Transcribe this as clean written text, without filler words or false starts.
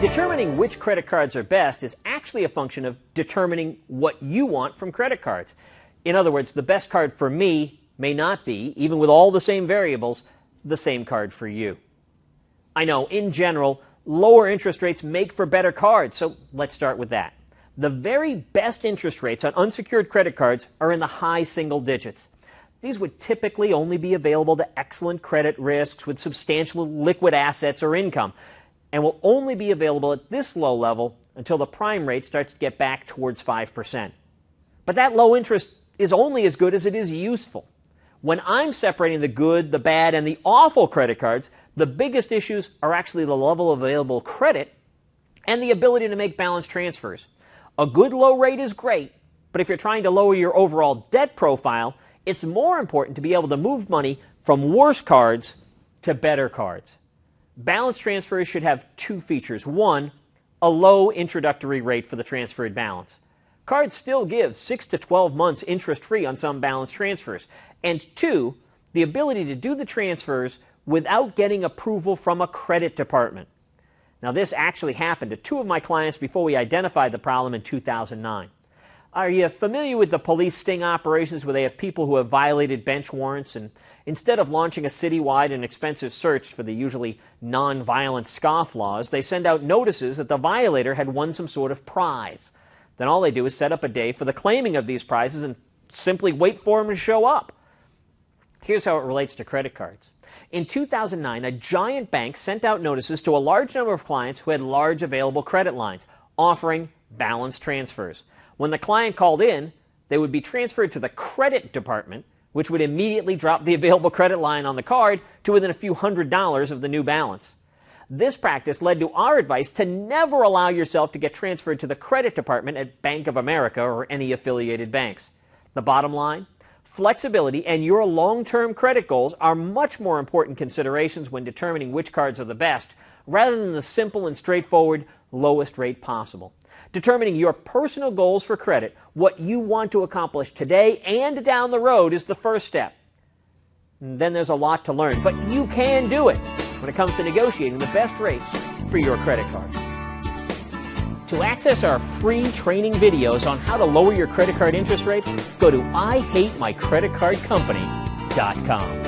Determining which credit cards are best is actually a function of determining what you want from credit cards. In other words, the best card for me may not be, even with all the same variables, the same card for you. I know, in general, lower interest rates make for better cards, so let's start with that. The very best interest rates on unsecured credit cards are in the high single digits. These would typically only be available to excellent credit risks with substantial liquid assets or income, and will only be available at this low level until the prime rate starts to get back towards 5%. But that low interest is only as good as it is useful. When I'm separating the good, the bad, and the awful credit cards, the biggest issues are actually the level of available credit and the ability to make balance transfers. A good low rate is great, but if you're trying to lower your overall debt profile, it's more important to be able to move money from worse cards to better cards. Balance transfers should have two features. One, a low introductory rate for the transferred balance. Cards still give 6 to 12 months interest-free on some balance transfers. And two, the ability to do the transfers without getting approval from a credit department. Now, this actually happened to two of my clients before we identified the problem in 2009. Are you familiar with the police sting operations where they have people who have violated bench warrants, and instead of launching a citywide and expensive search for the usually non-violent scofflaws, they send out notices that the violator had won some sort of prize? Then all they do is set up a day for the claiming of these prizes and simply wait for them to show up. Here's how it relates to credit cards. In 2009, a giant bank sent out notices to a large number of clients who had large available credit lines, offering balance transfers. When the client called in, they would be transferred to the credit department, which would immediately drop the available credit line on the card to within a few $100s of the new balance. This practice led to our advice to never allow yourself to get transferred to the credit department at Bank of America or any affiliated banks. The bottom line? Flexibility and your long-term credit goals are much more important considerations when determining which cards are the best, rather than the simple and straightforward lowest rate possible. Determining your personal goals for credit, what you want to accomplish today and down the road, is the first step. And then there's a lot to learn, but you can do it when it comes to negotiating the best rates for your credit card. To access our free training videos on how to lower your credit card interest rates, go to IHateMyCreditCardCompany.com.